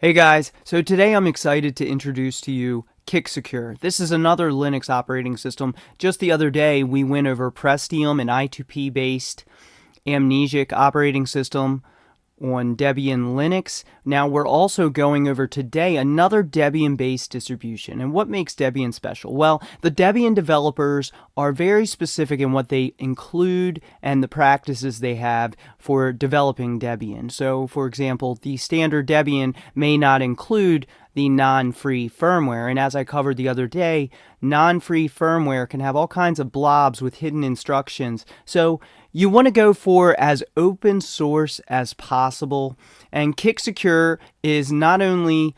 Hey guys, so today I'm excited to introduce to you Kicksecure. This is another Linux operating system. Just the other day we went over Prestium, an I2P based amnesic operating system on Debian Linux. Now we're also going over today another Debian-based distribution. And what makes Debian special? Well, the Debian developers are very specific in what they include and the practices they have for developing Debian. So, for example, the standard Debian may not include the non-free firmware. And as I covered the other day, non-free firmware can have all kinds of blobs with hidden instructions. So you want to go for as open source as possible. And Kicksecure is not only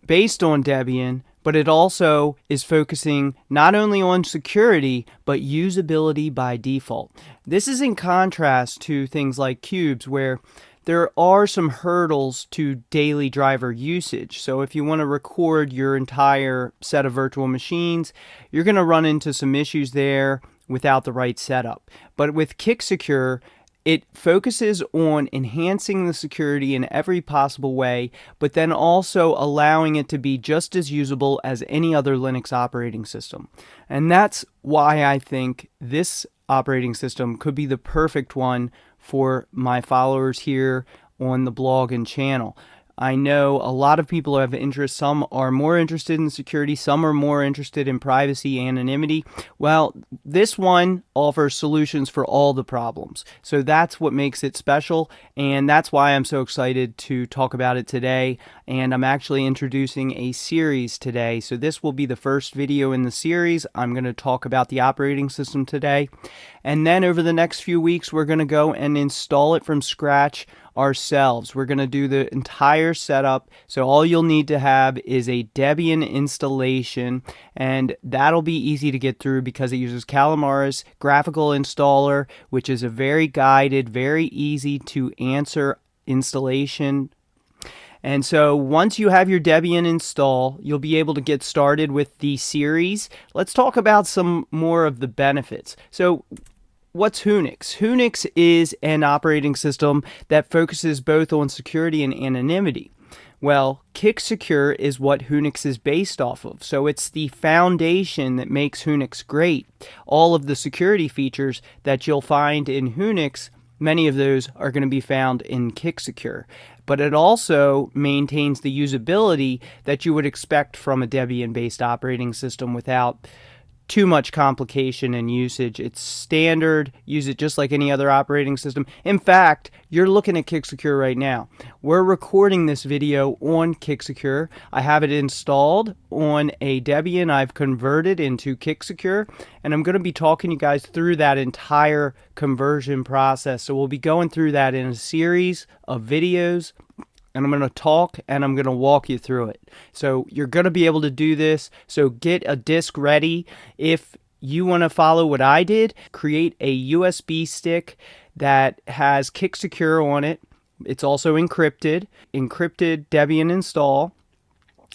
based on Debian, but it also is focusing not only on security, but usability by default. This is in contrast to things like Cubes, where there are some hurdles to daily driver usage. So if you want to record your entire set of virtual machines, you're going to run into some issues there without the right setup. But with Kicksecure, it focuses on enhancing the security in every possible way, but then also allowing it to be just as usable as any other Linux operating system. And that's why I think this operating system could be the perfect one for my followers here on the blog and channel. I know a lot of people have interest. Some are more interested in security. Some are more interested in privacy, anonymity. Well, this one offers solutions for all the problems. So that's what makes it special. And that's why I'm so excited to talk about it today. And I'm actually introducing a series today. So this will be the first video in the series. I'm going to talk about the operating system today. And then over the next few weeks, we're going to go and install it from scratch ourselves. We're going to do the entire setup. So all you'll need to have is a Debian installation, and that'll be easy to get through because it uses Calamara's graphical installer, which is a very guided, very easy to answer installation. And so once you have your Debian install, you'll be able to get started with the series. Let's talk about some more of the benefits. So what's Whonix? Whonix is an operating system that focuses both on security and anonymity. Well, Kicksecure is what Whonix is based off of. So it's the foundation that makes Whonix great. All of the security features that you'll find in Whonix, many of those are going to be found in Kicksecure. But it also maintains the usability that you would expect from a Debian-based operating system without too much complication and usage. It's standard. Use it just like any other operating system. In fact, you're looking at Kicksecure right now. We're recording this video on Kicksecure. I have it installed on a Debian I've converted into Kicksecure, and I'm going to be talking you guys through that entire conversion process. So we'll be going through that in a series of videos, and I'm going to talk and I'm going to walk you through it. So you're going to be able to do this. So get a disk ready. If you want to follow what I did, create a USB stick that has Kicksecure on it. It's also encrypted Debian install.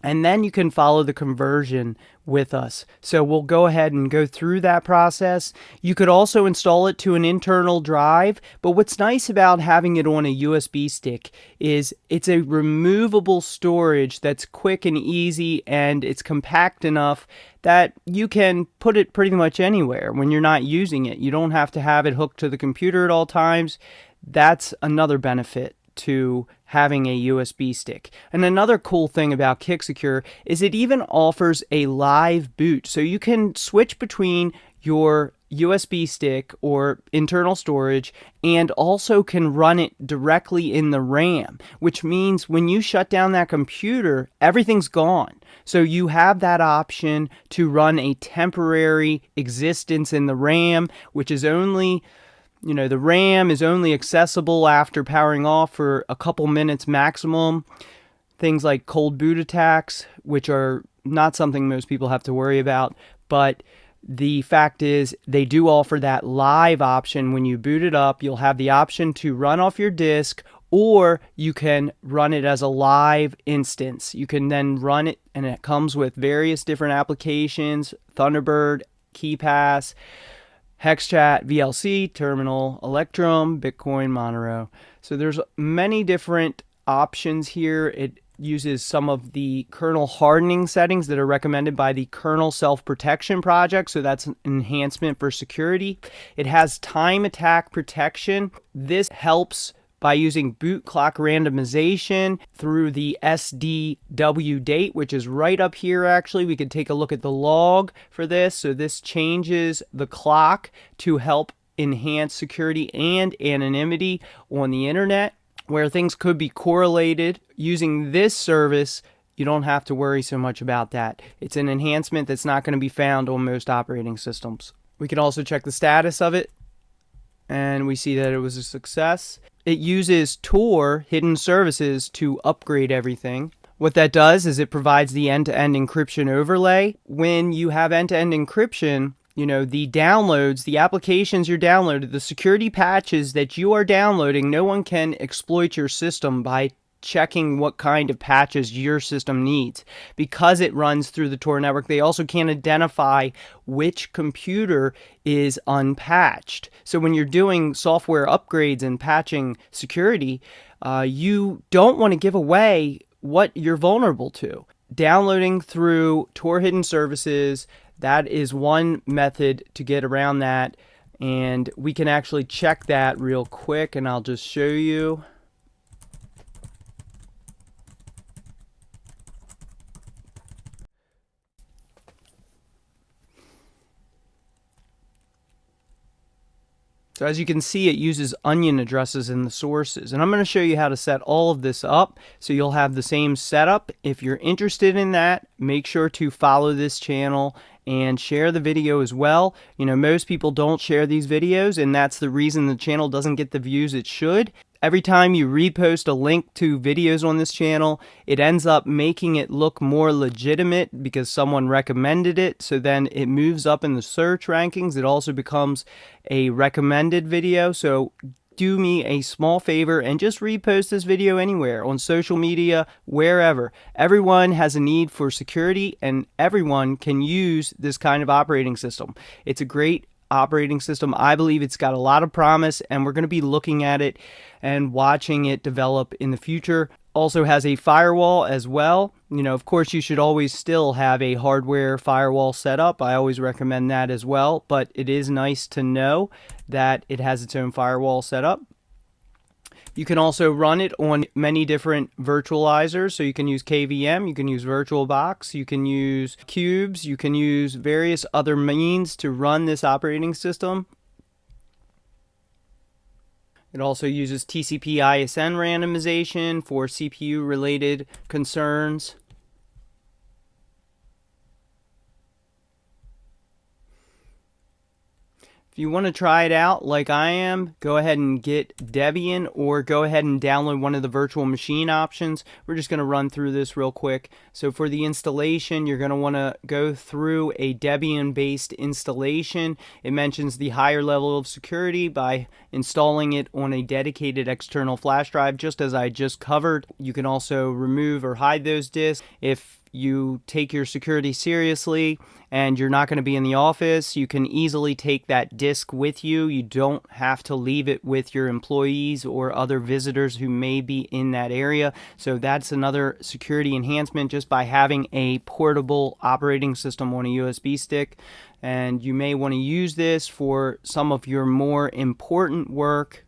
And then you can follow the conversion with us. So we'll go ahead and go through that process. You could also install it to an internal drive, but what's nice about having it on a USB stick is it's a removable storage that's quick and easy, and it's compact enough that you can put it pretty much anywhere when you're not using it. You don't have to have it hooked to the computer at all times. That's another benefit to having a USB stick. And another cool thing about Kicksecure is it even offers a live boot. So you can switch between your USB stick or internal storage and also can run it directly in the RAM, which means when you shut down that computer, everything's gone. So you have that option to run a temporary existence in the RAM, which is only the RAM is only accessible after powering off for a couple minutes maximum. Things like cold boot attacks, which are not something most people have to worry about. But the fact is, they do offer that live option. When you boot it up, you'll have the option to run off your disk, or you can run it as a live instance. You can then run it, and it comes with various different applications: Thunderbird, KeyPass, HexChat, VLC, Terminal, Electrum, Bitcoin, MONERO. So there's many different options here. It uses some of the kernel hardening settings that are recommended by the Kernel Self-Protection Project, so that's an enhancement for security. It has time attack protection. This helps by using boot clock randomization through the SDW date, which is right up here actually. We could take a look at the log for this. So this changes the clock to help enhance security and anonymity on the internet, where things could be correlated. Using this service, you don't have to worry so much about that. It's an enhancement that's not going to be found on most operating systems. We can also check the status of it, and we see that it was a success. It uses Tor hidden services to upgrade everything. What that does is it provides the end-to-end encryption overlay. When you have end-to-end encryption, the downloads, the applications you're downloading, the security patches that you are downloading, no one can exploit your system by checking what kind of patches your system needs. Because it runs through the Tor network, they also can't identify which computer is unpatched. So when you're doing software upgrades and patching security, you don't want to give away what you're vulnerable to. Downloading through Tor hidden services, that is one method to get around that, and we can actually check that real quick, and I'll just show you. So as you can see, it uses onion addresses in the sources. And I'm going to show you how to set all of this up so you'll have the same setup. If you're interested in that, make sure to follow this channel and share the video as well. Most people don't share these videos, and that's the reason the channel doesn't get the views it should. Every time you repost a link to videos on this channel, it ends up making it look more legitimate because someone recommended it. So then it moves up in the search rankings. It also becomes a recommended video. So do me a small favor and just repost this video anywhere, on social media, wherever. Everyone has a need for security, and everyone can use this kind of operating system. It's a great operating system. I believe it's got a lot of promise, and we're going to be looking at it and watching it develop in the future. Also has a firewall as well. Of course, you should always still have a hardware firewall set up. I always recommend that as well, but it is nice to know that it has its own firewall set up. You can also run it on many different virtualizers. So you can use KVM, you can use VirtualBox, you can use cubes, you can use various other means to run this operating system. It also uses TCP/ISN randomization for CPU-related concerns. If you want to try it out like I am, go ahead and get Debian, or go ahead and download one of the virtual machine options. We're just going to run through this real quick. So for the installation, you're going to want to go through a Debian-based installation. It mentions the higher level of security by installing it on a dedicated external flash drive, just as I just covered. You can also remove or hide those disks. If you take your security seriously and you're not going to be in the office, you can easily take that disk with you. You don't have to leave it with your employees or other visitors who may be in that area. So that's another security enhancement, just by having a portable operating system on a USB stick. And you may want to use this for some of your more important work.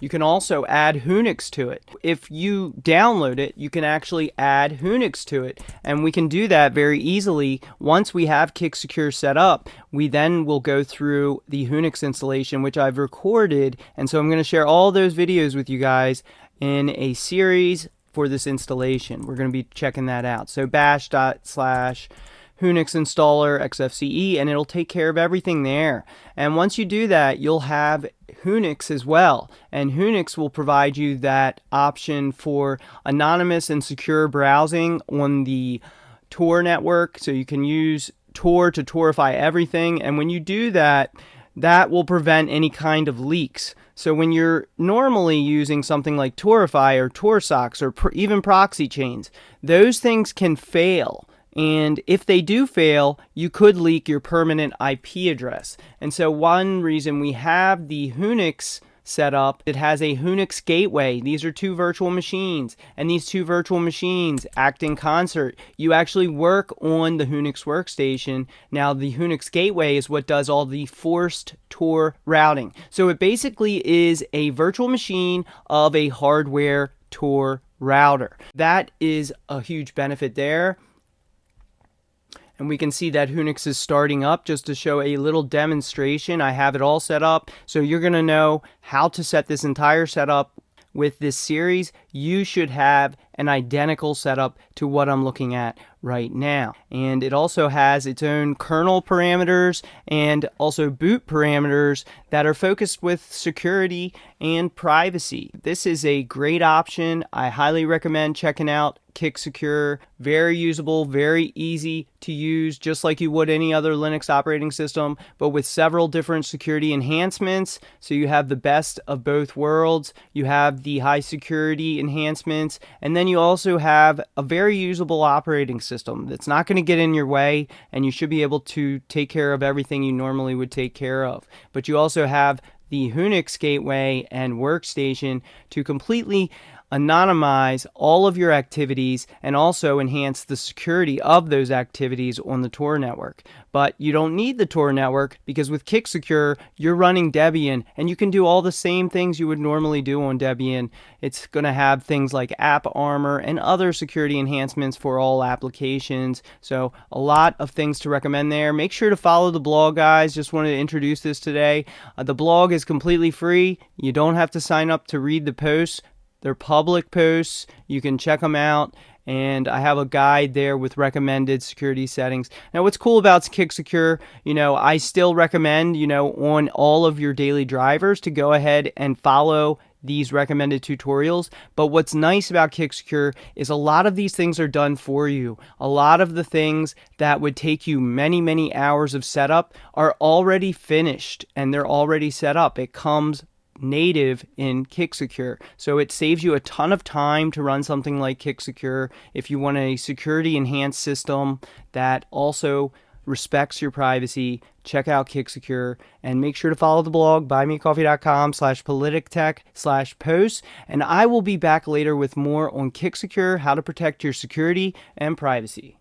You can also add Whonix to it. If you download it, you can actually add Whonix to it. And we can do that very easily. Once we have Kicksecure set up, we then will go through the Whonix installation, which I've recorded. And so I'm going to share all those videos with you guys in a series for this installation. We're going to be checking that out. So bash./Whonix installer XFCE, and it'll take care of everything there. And once you do that, you'll have Whonix as well, and Whonix will provide you that option for anonymous and secure browsing on the Tor network. So you can use Tor to Torify everything, and when you do that, that will prevent any kind of leaks. So when you're normally using something like Torify or TorSocks or even proxy chains, those things can fail. And if they do fail, you could leak your permanent IP address. And so one reason we have the Whonix set up. It has a Whonix gateway. These are two virtual machines, and these two virtual machines act in concert. You actually work on the Whonix workstation. Now, the Whonix gateway is what does all the forced Tor routing. So it basically is a virtual machine of a hardware Tor router. That is a huge benefit there. And we can see that Whonix is starting up. Just to show a little demonstration, I have it all set up. So you're going to know how to set this entire setup with this series. You should have an identical setup to what I'm looking at right now. And it also has its own kernel parameters and also boot parameters that are focused with security and privacy. This is a great option. I highly recommend checking out Kicksecure. Very usable, very easy to use, just like you would any other Linux operating system, but with several different security enhancements. So you have the best of both worlds. You have the high security enhancements, and then you also have a very usable operating system that's not going to get in your way, and you should be able to take care of everything you normally would take care of. But you also have the Whonix gateway and workstation to completely anonymize all of your activities and also enhance the security of those activities on the Tor network. But you don't need the Tor network because with Kicksecure, you're running Debian and you can do all the same things you would normally do on Debian. It's going to have things like App Armor and other security enhancements for all applications. So a lot of things to recommend there. Make sure to follow the blog, guys. Just wanted to introduce this today. The blog is completely free. You don't have to sign up to read the posts. They're public posts. You can check them out. And I have a guide there with recommended security settings. Now, what's cool about Kicksecure, I still recommend, on all of your daily drivers to go ahead and follow these recommended tutorials. But what's nice about Kicksecure is a lot of these things are done for you. A lot of the things that would take you many, many hours of setup are already finished and they're already set up. It comes native in Kicksecure. So it saves you a ton of time to run something like Kicksecure. If you want a security enhanced system that also respects your privacy, check out Kicksecure and make sure to follow the blog, buymeacoffee.com/politictech/posts. And I will be back later with more on Kicksecure, how to protect your security and privacy.